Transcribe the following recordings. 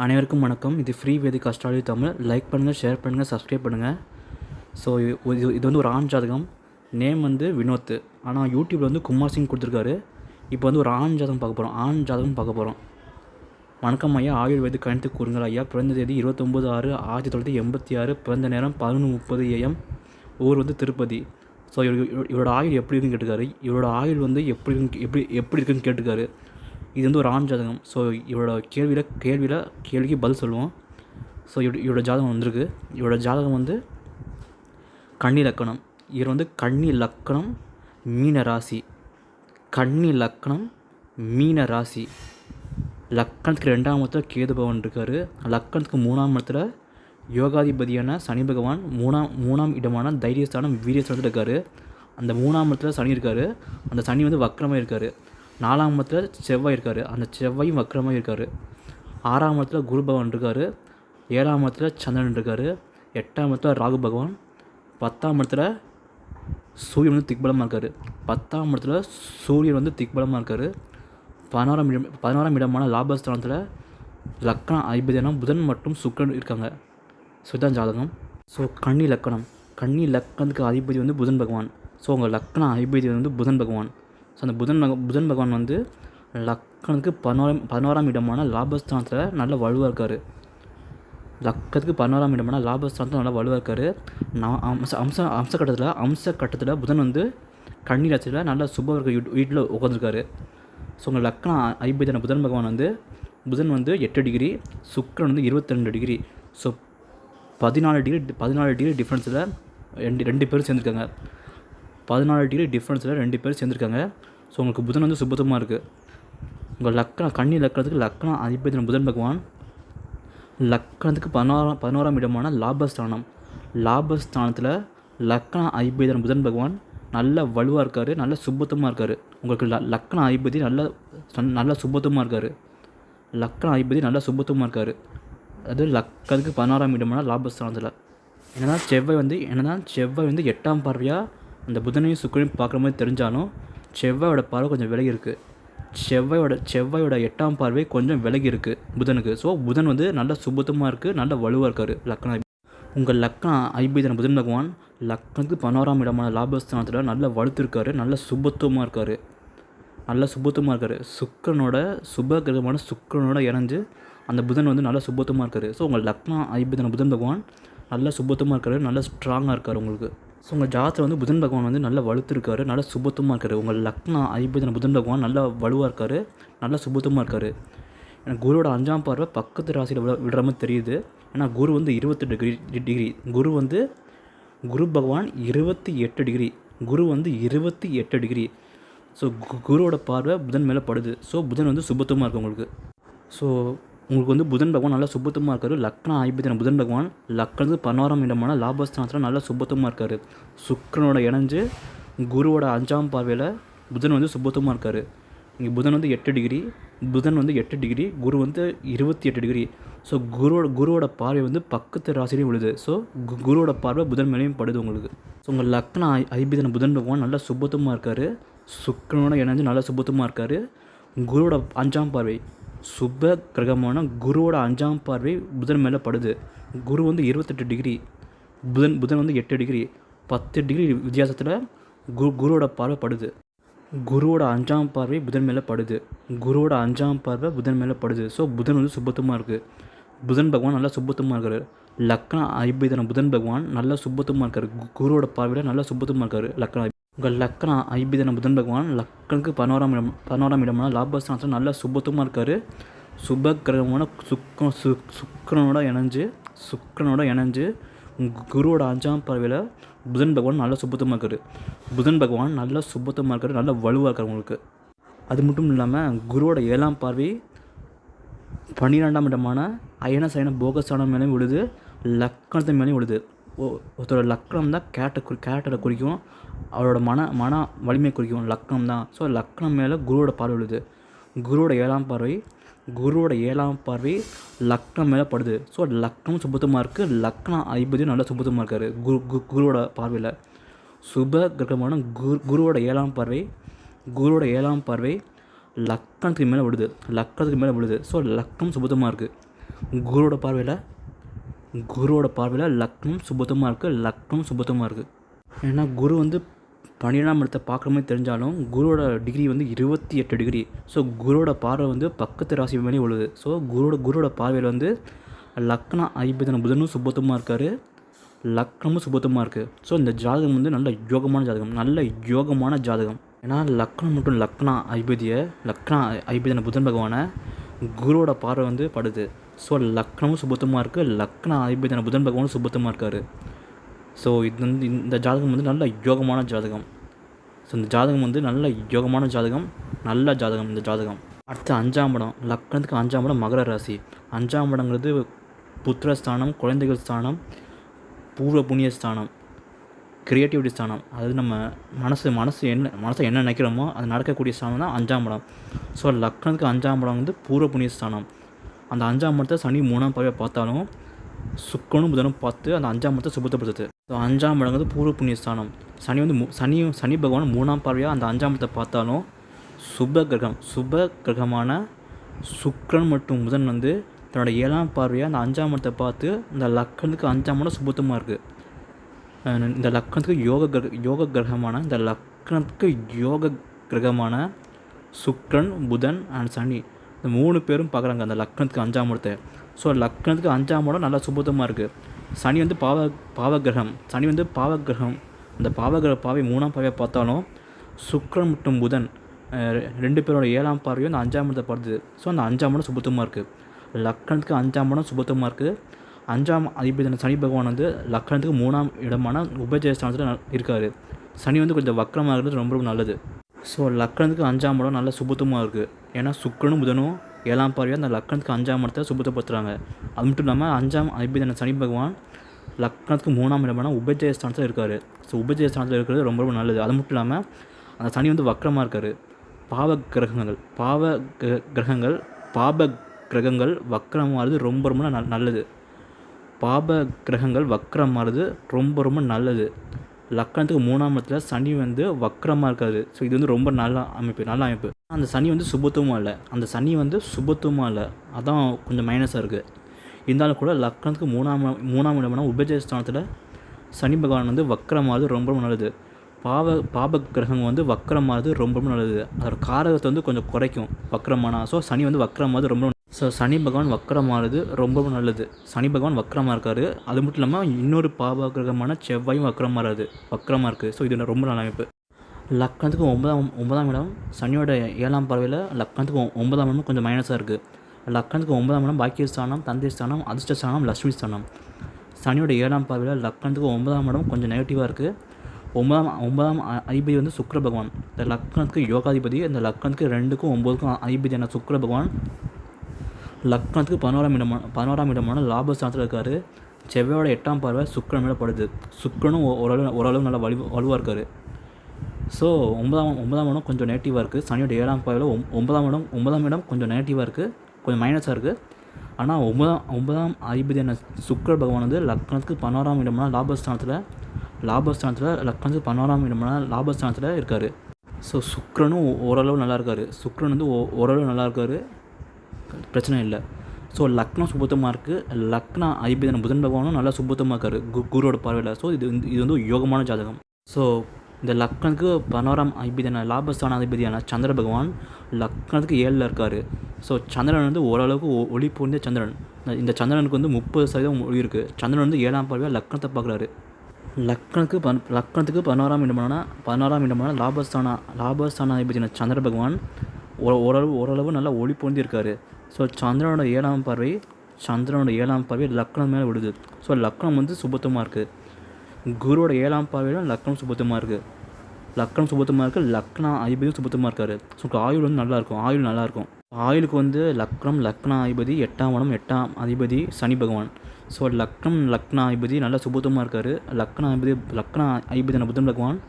அனைவருக்கும் வணக்கம். இது ஃப்ரீ வேதிக் அஸ்ட்ராலஜி தமிழ். லைக் பண்ணுங்கள், ஷேர் பண்ணுங்கள், சப்ஸ்கிரைப் பண்ணுங்கள். ஸோ இது வந்து ஒரு ஆண் ஜாதகம். நேம் வந்து வினோத். ஆனால் யூடியூப்பில் வந்து குமார் சிங் கொடுத்துருக்காரு. இப்போ வந்து ஒரு ஆண் ஜாதகம் பார்க்க போகிறோம். வணக்கம் ஐயா. ஆயுர்வேதிக் கணித்து கூறுங்கள் ஐயா. பிறந்த தேதி 29/6/1986. பிறந்த நேரம் 11:30 AM. ஊர் வந்து திருப்பதி. ஸோ இவரோட ஆயுள் எப்படி இருக்குன்னு கேட்டுக்காரு. இவரோட ஆயுள் வந்து எப்படி இருக்குன்னு கேட்டுக்காரு. இது வந்து ஒரு ஆண் ஜாதகம். ஸோ இவரோட கேள்விக்கு பதில் சொல்லுவோம். ஸோ இவரோட ஜாதகம் வந்திருக்கு. இவரோட ஜாதகம் வந்து கன்னி லக்கணம். இவர் வந்து கன்னி லக்கணம் மீன ராசி. கன்னி லக்கணம் மீன ராசி. லக்கணத்துக்கு 2ஆம் இடத்துல கேது பகவான் இருக்கார். லக்கணத்துக்கு 3ஆம் இடத்துல யோகாதிபதியான சனி பகவான் 3ஆம் இடமான தைரியஸ்தானம் வீரியஸ்தானத்தில் இருக்கார். அந்த 3ஆம் இடத்துல சனி இருக்கார். அந்த சனி வந்து வக்கரமாக இருக்கார். 4ஆம் இடத்துல செவ்வாய் இருக்கார். அந்த செவ்வாயும் வக்கரமாக இருக்கார். 6ஆம் இடத்துல குரு பகவான் இருக்கார். 7ஆம் இடத்துல சந்திரன் இருக்கார். 8ஆம் இடத்துல ராகு பகவான். 10ஆம் இடத்துல சூரியன் வந்து திக்பலமாக இருக்கார். 10ஆம் இடத்துல சூரியன் வந்து திக்பலமாக இருக்கார். 11ஆம் இடமான லாபஸ்தானத்தில் லக்கண அதிபதியான புதன் மற்றும் சுக்கிரன் இருக்காங்க. ஸோ இதுதான் ஜாதகம். ஸோ கன்னி லக்கணத்துக்கு அதிபதி வந்து புதன் பகவான். ஸோ உங்கள் லக்கண அதிபதி வந்து புதன் பகவான். ஸோ அந்த புதன் பகவான் வந்து லக்கணத்துக்கு 11ஆம் இடமான லாபஸ்தானத்தில் நல்ல வலுவாக இருக்கார். லக்கத்துக்கு 11ஆம் இடமான லாபஸ்தானத்தில் நல்லா வலுவாக இருக்கார். அம்சக்கட்டத்தில் புதன் வந்து கன்னி ராசியில் நல்ல சுபவர்க்க வீட்டில் உட்காந்துருக்காரு. ஸோ உங்கள் லக்கண அதிபதியான புதன் பகவான் வந்து புதன் வந்து 8 டிகிரி, சுக்கிரன் வந்து 22 டிகிரி. ஸோ 14 டிகிரி டிஃப்ரென்ஸில் ரெண்டு பேரும் சேர்ந்துருக்காங்க. 14 டிகிரி டிஃப்ரென்ஸில் 2 பேர் சேர்ந்துருக்காங்க. ஸோ உங்களுக்கு புதன் வந்து சுபத்துவமாக இருக்குது. உங்கள் கன்னி லக்கணத்துக்கு லக்கண அதிபதியான புதன் பகவான் லக்கணத்துக்கு 11ஆம் இடமான லாபஸ்தானத்தில் லக்கண அதிபதியான புதன் பகவான் நல்ல வலுவாக இருக்கார். நல்ல சுபத்துவமாக இருக்கார். உங்களுக்கு லக்கண அதிபதி நல்ல சுபத்துவமாக இருக்கார். லக்கண அதிபதி நல்ல சுபத்துவமாக இருக்கார். அது லக்கணத்துக்கு 16ஆம் இடமான லாபஸ்தானத்தில். என்னதான் செவ்வாய் வந்து 8ஆம் பார்வையாக அந்த புதனையும் சுக்கிரனையும் பார்க்குற மாதிரி தெரிஞ்சாலும் செவ்வாயோட பார்வை கொஞ்சம் விலகி இருக்குது. செவ்வாயோட 8ஆம் பார்வை கொஞ்சம் விலகி இருக்குது புதனுக்கு. ஸோ புதன் வந்து நல்ல சுபத்துவமாக இருக்குது. நல்ல வலுவாக இருக்கார். உங்கள் லக்கண அதிபதியான புதன் பகவான் லக்கணத்துக்கு 11ஆம் இடமான லாபஸ்தானத்தில் நல்ல வலுத்திருக்காரு. நல்ல சுபத்துவமாக இருக்கார். சுக்கிரனோட சுப கிரகமான சுக்கிரனோட இணைஞ்சு அந்த புதன் வந்து நல்ல சுபத்துவமாக இருக்கார். ஸோ உங்கள் லக்ன அதிபதியான புதன் பகவான் நல்ல சுபத்துவமாக இருக்கார். நல்ல ஸ்ட்ராங்காக இருக்கார் உங்களுக்கு. ஸோ உங்கள் ஜாதகத்தில் வந்து புதன் பகவான் வந்து நல்ல வலுத்திருக்காரு. நல்ல சுபத்துவமாக இருக்கார். உங்கள் லக்ன அதிபதியான புதன் பகவான் நல்ல வலுவாக இருக்கார். நல்ல சுபத்துவமாக இருக்கார். எனக்கு குருவோட 5ஆம் பார்வை பக்கத்து ராசியில் விடுற மாதிரி தெரியுது. ஏன்னா குரு வந்து 28 டிகிரி. குரு பகவான் 28 டிகிரி. குரு வந்து 28 டிகிரி. ஸோ குருவோட பார்வை புதன் மேலே படுது. ஸோ புதன் வந்து சுபத்துவமாக இருக்குது உங்களுக்கு. ஸோ உங்களுக்கு வந்து புதன் பகவான் நல்லா சுபத்துவமாக இருக்கார். லக்ன அதிபதியான புதன் பகவான் லக்கணத்துக்கு 11ஆம் இடமான லாபஸ்தானத்தில் நல்லா சுபத்துவமாக இருக்கார். சுக்கிரனோட இணைஞ்சு குருவோட 5ஆம் பார்வையில் புதன் வந்து சுபத்துவமாக இருக்கார். இங்கே புதன் வந்து 8 டிகிரி, குரு வந்து 28 டிகிரி. ஸோ குருவோட பார்வை வந்து பக்கத்து ராசிலையும் விழுது. ஸோ குருவோட பார்வை புதன் மேலேயும் படுது உங்களுக்கு. ஸோ உங்கள் லக்ன அதிபதியான புதன் பகவான் நல்லா சுபத்துவமாக இருக்கார். சுக்கிரனோட இணைஞ்சு நல்லா சுபத்துவமாக இருக்கார். குருவோட 5ஆம் பார்வை சுப கிரகமான குருவோட 5ஆம் பார்வை புதன் மேலே படுது. குரு வந்து 28 டிகிரி, புதன் வந்து 8 டிகிரி. 10 டிகிரி வித்தியாசத்தில் குருவோட பார்வை படுது. குருவோட 5ஆம் பார்வை புதன் மேலே படுது. ஸோ புதன் வந்து சுபத்துவமாக இருக்குது. புதன் பகவான் நல்லா சுபத்துவமாக இருக்கார். லக்ன அதிபதியான புதன் பகவான் நல்லா சுபத்துவமாக இருக்கார். குருவோட பார்வையில் நல்லா சுபத்துவமாக இருக்கார். உங்கள் லக்கண அதிபதியான புதன் பகவான் லக்கணத்துக்கு 11ஆம் இடமான லாபஸ்தானத்தில் நல்ல சுபத்துவமாக இருக்கார். சுப கிரகமான சுக்கிரனோட இணைஞ்சு குருவோட 5ஆம் பார்வையில் புதன் பகவான் நல்ல சுபத்துவமாக இருக்கார். நல்ல வலுவாக இருக்கார் உங்களுக்கு. அது மட்டும் இல்லாமல் குருவோட 7ஆம் பார்வை 12ஆம் இடமான அயன சயன போகஸ்தானம் மேலேயும் விழுது. லக்கணத்து மேலேயும் விழுது. ஒருத்தரோட லக்கணம் தான் கேரக்டரை குறிக்கும். அவரோட மன வலிமை குறிக்கும் லக்கணம் தான். ஸோ லக்கணம் மேலே குருவோட பார்வை விழுது. குருவோட 7ஆம் பார்வை லக்கணம் மேலே படுது. ஸோ லக்கணம் சுபத்துவமாக இருக்குது. லக்கண அதிபதியும் நல்லா சுபத்துவமாக இருக்கார். குருவோட பார்வையில் சுப கிரகமான குருவோட 7ஆம் பார்வை லக்கணத்துக்கு மேலே விழுது. ஸோ லக்கணம் சுபத்துவமாக இருக்குது. குருவோட பார்வையில் லக்னம் சுபத்துவமாக இருக்குது. ஏன்னா குரு வந்து 12ஆம் இடத்தை பார்க்குற மாதிரி தெரிஞ்சாலும் குருவோட டிகிரி வந்து 28 டிகிரி. ஸோ குருவோட பார்வை வந்து பக்கத்து ராசி மேலே விழுது. ஸோ குருவோட பார்வையில் வந்து லக்னம் அதிபதியான புதனும் சுபத்துவமாக இருக்கார், லக்னமும் சுபத்துவமாக இருக்குது. ஸோ இந்த ஜாதகம் வந்து நல்ல யோகமான ஜாதகம். ஏன்னா லக்னம் மற்றும் லக்ன அதிபதியான புதன் பகவானை குருவோட பார்வை வந்து படுது. ஸோ லக்னமும் சுபத்துவமாக இருக்குது, லக்ன அதிபதியான புதன் பகவானும் சுபத்துவமாக இருக்கார். ஸோ இது வந்து இந்த ஜாதகம் வந்து நல்ல யோகமான ஜாதகம். ஸோ இந்த ஜாதகம் வந்து நல்ல யோகமான ஜாதகம், நல்ல ஜாதகம் இந்த ஜாதகம். அடுத்து 5ஆம் இடம், லக்னத்துக்கு 5ஆம் இடம் மகர ராசி. 5ஆம் இடங்கிறது புத்திரஸ்தானம், குழந்தைகள் ஸ்தானம், பூர்வ புண்ணிய ஸ்தானம், க்ரியேட்டிவிட்டி ஸ்தானம். அதாவது நம்ம மனசை என்ன நினைக்கிறோமோ அது நடக்கக்கூடிய ஸ்தானம் தான் 5ஆம் இடம். ஸோ லக்னத்துக்கு 5ஆம் இடம் வந்து பூர்வ புண்ணிய ஸ்தானம். அந்த 5ஆம் இடத்தை சனி 3ஆம் பார்வையை பார்த்தாலும் சுக்கிரனும் புதனும் பார்த்து அந்த 5ஆம் இடத்தை சுபத்தப்படுத்துது. ஸோ 5ஆம் இடங்கிறது பூர்வ புண்ணிய ஸ்தானம். சனி பகவான் 3ஆம் பார்வையாக அந்த 5ஆம் இடத்தை பார்த்தாலும் சுப கிரகமான சுக்கிரன் மற்றும் புதன் வந்து தன்னோட 7ஆம் பார்வையாக அந்த 5ஆம் இடத்தை பார்த்து இந்த லக்னத்துக்கு 5ஆம் இடம் சுபத்துவமாக இருக்குது. இந்த லக்னத்துக்கு யோக கிரகமான சுக்கிரன், புதன் அண்ட் சனி இந்த 3 பேரும் பார்க்குறாங்க அந்த லக்னத்துக்கு 5ஆம் இடத்தை. ஸோ லக்னத்துக்கு 5ஆம் இடம் நல்லா சுபத்துவமாக இருக்குது. சனி வந்து பாவகிரகம். அந்த பாவகிரக பாவை 3ஆம் பார்வையை பார்த்தாலும் சுக்கிரன் மற்றும் புதன் 2 பேரோட 7ஆம் பார்வையும் அந்த 5ஆம் இடத்தை படுது. ஸோ அந்த 5ஆம் இடம் சுபத்துவமாக இருக்குது. லக்னத்துக்கு 5ஆம் இடம் சுபத்துவமாக இருக்குது. 5ஆம் அதிபதியான சனி பகவான் வந்து லக்னத்துக்கு 3ஆம் இடமான உபஜயஸ்தானத்தில் இருக்கார். சனி வந்து கொஞ்சம் வக்கரமாக இருக்கிறது ரொம்ப நல்லது. ஸோ லக்னத்துக்கு 5ஆம் இடம் நல்ல சுபத்துவமாக இருக்குது. ஏன்னா சுக்கிரனும் புதனும் 7ஆம் பார்வையாக அந்த லக்னத்துக்கு 5ஆம் இடத்தை சுபத்துவப்படுத்துகிறாங்க. அது மட்டும் இல்லாமல் 5ஆம் அதிபதியான சனி பகவான் லக்னத்துக்கு 3ஆம் இடமான உபஜயஸ்தானத்தில் இருக்கார். ஸோ உபஜயஸ்தானத்தில் இருக்கிறது ரொம்ப நல்லது. அது மட்டும் இல்லாமல் அந்த சனி வந்து வக்கரமாக இருக்கார். பாப கிரகங்கள் வக்கரம் மாறுது ரொம்ப நல்லது. பாப கிரகங்கள் வக்கரம் மாறுது ரொம்ப நல்லது. லக்னத்துக்கு 3ஆம் இடத்துல சனி வந்து வக்கரமாக இருக்காது. ஸோ இது வந்து ரொம்ப நல்ல அமைப்பு. அந்த சனி வந்து சுபத்துவமாக இல்லை, அதான் கொஞ்சம் மைனஸாக இருக்குது. இருந்தாலும் கூட லக்னத்துக்கு 3ஆம் இடமான உபஜயஸ்தானத்தில் சனி பகவான் வந்து வக்கரமாகுது ரொம்ப நல்லது. பாப கிரகம் வந்து வக்கரமாகுது ரொம்ப நல்லது. அதோட காரகத்தை வந்து கொஞ்சம் குறைக்கும் வக்கரமானா. ஸோ சனி வந்து வக்கரமாகுது சனி பகவான் வக்கரமாகுது ரொம்ப நல்லது. சனி பகவான் வக்கரமாக இருக்கார். அது மட்டும் இல்லாமல் இன்னொரு பாப கிரகமான செவ்வாயும் வக்கரமாக இருக்குது. ஸோ இது ரொம்ப நல்ல அமைப்பு. லக்னத்துக்கு 9ஆம் இடம் சனியோட 7ஆம் பார்வையில் லக்னத்துக்கு 9ஆம் இடம் கொஞ்சம் மைனஸாக இருக்குது. லக்னத்துக்கு 9ஆம் இடம் பாக்கியஸ்தானம், தந்தை ஸ்தானம், அதிர்ஷ்டஸ்தானம், லட்சுமி ஸ்தானம். சனியோட 7ஆம் பார்வையில் லக்னத்துக்கு 9ஆம் இடம் கொஞ்சம் நெகட்டிவாக இருக்குது. 9ஆம் அதிபதி வந்து சுக்கிர பகவான். இந்த லக்னத்துக்கு யோகாதிபதி. இந்த லக்னத்துக்கு 2க்கும் 9க்கும் அதிபதியான சுக்கிர பகவான் லக்னத்துக்கு 11ஆம் இடமான லாபஸ்தானத்தில் இருக்கார். செவ்வாயோட 8ஆம் பார்வை சுக்கிரன் மேலே படுது. சுக்கிரனும் ஓரளவு நல்லா வலுவாக இருக்கார். ஸோ 9ஆம் இடம் கொஞ்சம் நெகட்டிவாக இருக்குது. சனியோட 7ஆம் பார்வையில் 9ஆம் இடம் கொஞ்சம் நெகட்டிவாக இருக்குது, கொஞ்சம் மைனஸாக இருக்குது. ஆனால் 9ஆம் அதிபதியான சுக்கிர பகவான் வந்து லக்னத்துக்கு 11ஆம் இடமான லாபஸ்தானத்தில் லக்னத்துக்கு 11ஆம் இடமான லாபஸ்தானத்தில் இருக்கார். ஸோ சுக்கிரனும் ஓரளவு நல்லா இருக்கார். பிரச்சனை இல்லை. ஸோ லக்னம் சுபத்தமாக இருக்குது. லக்ன அதிபதியான புதன் பகவானும் நல்லா சுபத்தமாக இருக்கார் குருவோட பார்வையில். ஸோ இது வந்து யோகமான ஜாதகம். ஸோ இந்த லக்னத்துக்கு 11ஆம் அதிபதியான லாபஸ்தான அதிபதியான சந்திர பகவான் லக்னத்துக்கு 7ல் இருக்கார். ஸோ சந்திரன் வந்து ஓரளவுக்கு ஒளி பொருந்திய சந்திரன். இந்த சந்திரனுக்கு வந்து 30% ஒளி இருக்குது. சந்திரன் வந்து 7ஆம் பார்வையாக லக்னத்தை பார்க்குறாரு. லக்னத்துக்கு 11ஆம் இடமான லாபஸ்தான அதிபதியான சந்திர பகவான் ஓரளவு நல்லா ஒளி பொருந்தி இருக்கார். ஸோ சந்திரனோட 7ஆம் பார்வை லக்னம் மேலே விடுது. ஸோ லக்னம் வந்து சுபத்துவமாக இருக்குது. குருவோட 7ஆம் பார்வையிலும் லக்னம் சுபத்துவமாக இருக்குது. லக்ன அதிபதியும் சுபத்துவமாக இருக்கார். ஸோ ஆயுள் வந்து நல்லாயிருக்கும். ஆயுளுக்கு வந்து லக்ன அதிபதி 8ஆம் அதிபதி சனி பகவான். ஸோ லக்ன அதிபதி நல்லா சுபத்துவமாக இருக்கார். லக்ன அதிபதியான புதன் பகவான்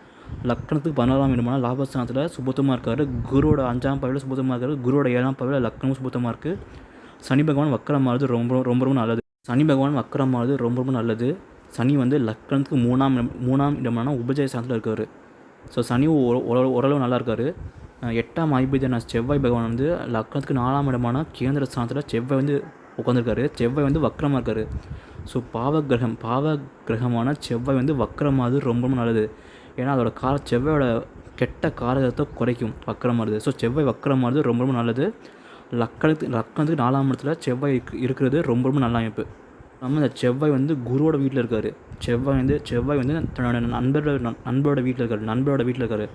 லக்னத்துக்கு 11ஆம் இடமான லாபஸ்தானத்தில் சுபத்துவமாக இருக்கார். குருவோட 5ஆம் பார்வையில் சுபத்துவமாக இருக்கார். குருவோட 7ஆம் பார்வையில் லக்னமும் சுபத்துவமாக இருக்குது. சனி பகவான் வக்கரமாகுது ரொம்ப நல்லது. சனி வந்து லக்னத்துக்கு 3ஆம் இடமான உபஜயஸ்தானத்தில் இருக்கார். ஸோ சனி ஓரளவு நல்லா இருக்கார். 8ஆம் அதிபதியான செவ்வாய் பகவான் வந்து லக்னத்துக்கு 4ஆம் இடமான கேந்திர ஸ்தானத்தில் செவ்வாய் வந்து உட்காந்துருக்காரு. செவ்வாய் வந்து வக்ரமாக இருக்கார். ஸோ பாவ கிரகமான செவ்வாய் வந்து வக்ரமாவது ரொம்ப நல்லது. ஏன்னா அதோட செவ்வாயோட கெட்ட காரகத்தை குறைக்கும் வக்ரமாகுது. ஸோ செவ்வாய் வக்ரமாகுது ரொம்ப நல்லது. லக்கணத்துக்கு 4ஆம் இடத்துல செவ்வாய் இருக்கிறது ரொம்ப நல்ல அமைப்பு. நம்ம இந்த செவ்வாய் வந்து குருவோட வீட்டில் இருக்கார். செவ்வாய் வந்து தன்னோட நண்பரோட வீட்டில் இருக்கார்.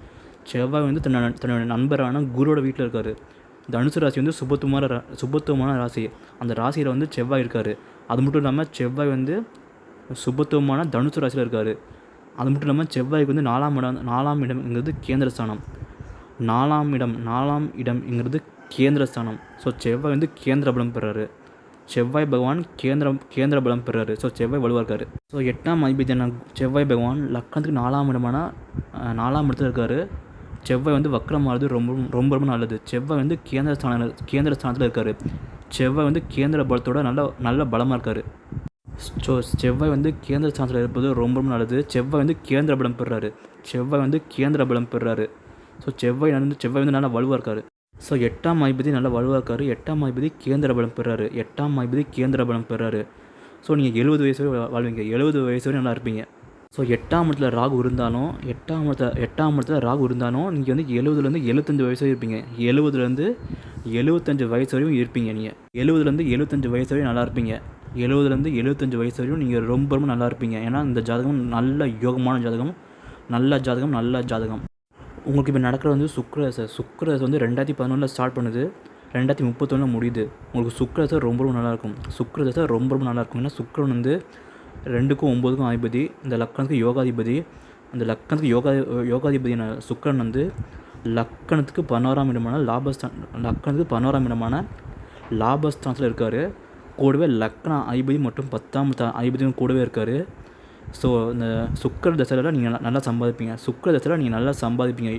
செவ்வாய் வந்து தன்னோட நண்பரான குருவோட வீட்டில் இருக்கார். தனுசு ராசி வந்து சுபத்துவமான ராசி. அந்த ராசியில் வந்து செவ்வாய் இருக்கார். அது மட்டும் இல்லாமல் செவ்வாய் வந்து சுபத்துவமான தனுசு ராசியில் இருக்கார். அது மட்டும் இல்லாமல் செவ்வாய்க்கு வந்து 4ஆம் இடம்ங்கிறது கேந்திரஸ்தானம். 4ஆம் இடம்ங்கிறது கேந்திரஸ்தானம். ஸோ செவ்வாய் வந்து கேந்திர பலம் பெறாரு. செவ்வாய் பகவான் கேந்திர பலம் பெறாரு. ஸோ செவ்வாய் வலுவாக இருக்கார். ஸோ 8ஆம் அதிபதியான செவ்வாய் பகவான் லக்கணத்துக்கு 4ஆம் இடத்துல இருக்கார். செவ்வாய் வந்து வக்ரமாகிறது ரொம்ப நல்லது. செவ்வாய் வந்து கேந்திர ஸ்தானத்தில் இருக்கார். செவ்வாய் வந்து கேந்திர பலத்தோட நல்ல பலமாக இருக்கார். ஸோ செவ்வாய் வந்து கேந்திர ஸ்தானத்தில் இருப்பது ரொம்ப நல்லது. செவ்வாய் வந்து கேந்திர பலம் பெறாரு. ஸோ செவ்வாய் வந்து நல்லா வலுவாக இருக்கார். ஸோ 8ஆம் அதிபதி நல்லா வலுவாக இருக்கார். 8ஆம் அதிபதி கேந்திர பலம் பெறாரு. ஸோ நீங்கள் 70 வயசு வரை வாழ்வீங்க. 70 வயசு வரை நல்லா இருப்பீங்க. ஸோ 8ஆம் இடத்துல ராகு இருந்தாலும் நீங்கள் வந்து 70லேருந்து 75 வயசு வரை இருப்பீங்க. 70லேருந்து 75 வயசு வரையும் இருப்பீங்க. நீங்கள் 70லேருந்து 75 வயசு வரையும் நல்லா இருப்பீங்க. 70லேருந்து 75 வயசு வரையும் நீங்கள் ரொம்ப நல்லா இருப்பீங்க. ஏன்னா இந்த ஜாதகம் நல்ல யோகமான ஜாதகம். நல்ல ஜாதகம். உங்களுக்கு இப்போ நடக்கிற வந்து சுக்கிரதசை வந்து 2011 ஸ்டார்ட் பண்ணுது. 2031 முடியுது. உங்களுக்கு சுக்கிரதசை ரொம்ப நல்லாயிருக்கும். ஏன்னா சுக்கிரன் வந்து 2க்கும் 9க்கும் அதிபதி. இந்த லக்கணத்துக்கு யோகாதிபதி. அந்த லக்கணத்துக்கு யோகாதிபதியான சுக்கிரன் வந்து லக்கணத்துக்கு 11ஆம் இடமான லாபஸ்தானத்தில் இருக்கார். கூடவே லக்கண அதிபதி மற்றும் 10ஆம் அதிபதியும் கூடவே இருக்கார். ஸோ இந்த சுக்கிர தசையில் நீங்கள் நல்லா சம்பாதிப்பீங்க.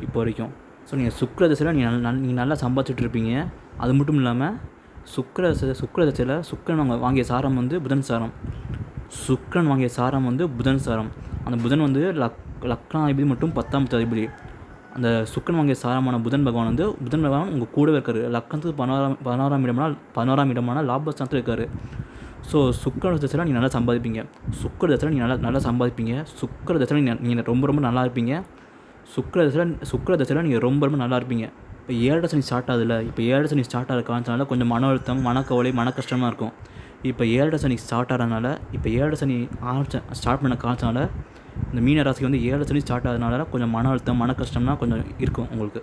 இப்போ வரைக்கும். ஸோ நீங்கள் சுக்கிர தசையில் நீங்கள் நல்லா சம்பாதிச்சுட்ருப்பீங்க. அது மட்டும் இல்லாமல் சுக்கிர தசையில் சுக்கிரன் வாங்கிய சாரம் வந்து புதன் சாரம். அந்த புதன் வந்து லக்னாதிபதி மற்றும் 10ஆம் அதிபதி. அந்த சுக்கிரன் வாங்கிய சாரமான புதன் பகவான் உங்கள் கூடவே இருக்கார். லக்கணத்துக்கு 11ஆம் இடமான லாபஸ்தானத்தில் இருக்கார். ஸோ சுக்கிர தசையில் நீங்கள் நல்லா சம்பாதிப்பீங்க. சுக்கிர தசையில் நீங்கள் ரொம்ப நல்லா இருப்பீங்க. சுக்கிர தசையில் நீங்கள் ரொம்ப நல்லா இருப்பீங்க. இப்போ 7 சனி ஸ்டார்ட் ஆகுதுல்ல. இப்போ 7 சனி ஸ்டார்ட் ஆகிற காரணத்தினால கொஞ்சம் மன அழுத்தம், மனக்கவலை, மன கஷ்டமாக இருக்கும். இப்போ 7 சனி ஸ்டார்ட் ஆகிறதுனால ஸ்டார்ட் பண்ண காரணத்தினால இந்த மீன ராசிக்கு வந்து 7 சனி ஸ்டார்ட் ஆகிறதுனால கொஞ்சம் மன அழுத்தம், மன கஷ்டம்னா கொஞ்சம் இருக்கும் உங்களுக்கு.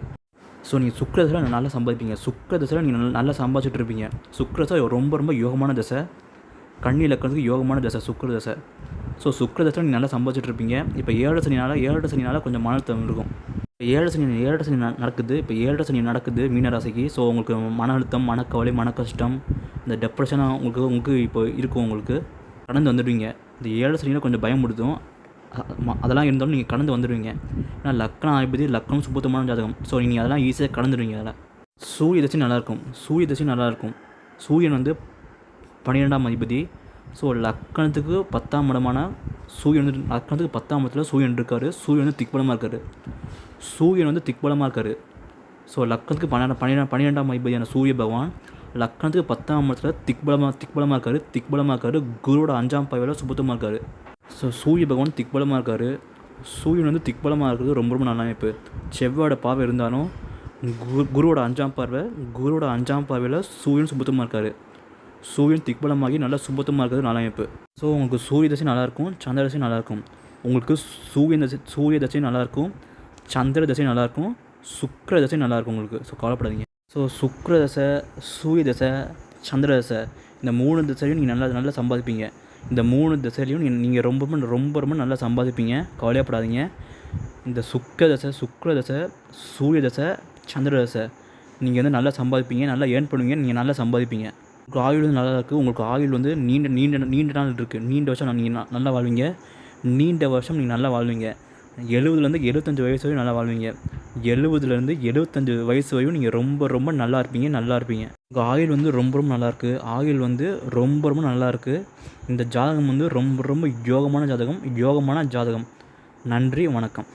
ஸோ நீங்கள் சுக்கிர தசையில் நல்லா சம்பாதிப்பீங்க. சுக்கிர தசையில் நீங்கள் நல்லா சம்பாதிச்சுட்டு இருப்பீங்க. சுக்கிர தசை ரொம்ப யோகமான தசை. கன்னி லக்கணத்துக்கு யோகமான தசை சுக்கிர தசை. ஸோ சுக்கிர தசையில் நீங்கள் நல்லா சம்பாதிச்சுட்ருப்பீங்க. இப்போ 7 சனினால் கொஞ்சம் மன அழுத்தம் இருக்கும். இப்போ 7 சனி நடக்குது மீன ராசிக்கு. ஸோ உங்களுக்கு மன அழுத்தம், மனக்கவலை, மன கஷ்டம், இந்த டெப்ரெஷனாக உங்களுக்கு இப்போ இருக்கும். உங்களுக்கு கடந்து வந்துடுவீங்க. இந்த 7 சனியில் கொஞ்சம் பயம் கொடுத்தும் அதெல்லாம் இருந்தாலும் நீங்கள் கடந்து வந்துடுவீங்க. ஏன்னா லக்கணம் சுபத்துவமான ஜாதகம். ஸோ நீங்கள் அதெல்லாம் ஈஸியாக கடந்துடுவீங்க. அதெல்லாம் சூரிய தசை நல்லாயிருக்கும். சூரியன் வந்து 12ஆம் அதிபதி. ஸோ லக்கணத்துக்கு 10ஆம் இடமான சூரியன் வந்து லக்கணத்துக்கு 10ஆம் இடத்துல சூரியன் இருக்கார். சூரியன் வந்து திக்பலமாக இருக்கார். ஸோ லக்கணத்துக்கு 12ஆம் அதிபதியான சூரிய பகவான் லக்கணத்துக்கு 10ஆம் இடத்துல திக்பலமாக இருக்கார். குருவோட 5ஆம் பார்வையில் சுபத்துவமாக இருக்கார். ஸோ சூரிய பகவான் திக்பலமாக இருக்கார். சூரியன் வந்து திக்பலமாக இருக்கிறது ரொம்ப நல்ல அமைப்பு. செவ்வாயோட பார்வை இருந்தாலும் குருவோட 5ஆம் பார்வையில் சூரியன் சுபத்துவமாக இருக்கார். சூரியன் திக்பலமாகி நல்லா சுபத்துவமாக இருக்கிறது நல்ல அமைப்பு. ஸோ உங்களுக்கு சூரிய தசை நல்லாயிருக்கும். சந்திர தசை நல்லாயிருக்கும். உங்களுக்கு சூரிய தசை நல்லாயிருக்கும். சந்திர தசை நல்லாயிருக்கும். சுக்கிர தசை நல்லாயிருக்கும் உங்களுக்கு. ஸோ கவலைப்படாதீங்க. ஸோ சுக்கிர தசை, சூரிய தசை, சந்திர தசை, இந்த 3 தசையும் நீங்கள் நல்லா சம்பாதிப்பீங்க. இந்த 3 தசையிலையும் நீங்கள் ரொம்ப நல்லா சம்பாதிப்பீங்க. கவலையப்படாதீங்க. இந்த சுக்கிர தசை, சூரிய தசை, சந்திர தசை நீங்கள் வந்து நல்லா சம்பாதிப்பீங்க. நல்லா ஏர்ன் பண்ணுவீங்க. நீங்கள் நல்லா சம்பாதிப்பீங்க. உங்களுக்கு ஆயுள் வந்து நல்லா இருக்குது. உங்களுக்கு ஆயுள் வந்து நீண்ட நாள் இருக்குது. நீண்ட வருஷம் நீங்கள் நல்லா வாழ்வீங்க. 70லேருந்து 75 வயசு வரையும் நல்லா வாழ்வீங்க. 70லேருந்து 75 வயசு வரையும் நீங்கள் ரொம்ப நல்லா இருப்பீங்க. உங்கள் ஆயுள் வந்து ரொம்ப நல்லா இருக்குது. இந்த ஜாதகம் வந்து ரொம்ப யோகமான ஜாதகம். நன்றி, வணக்கம்.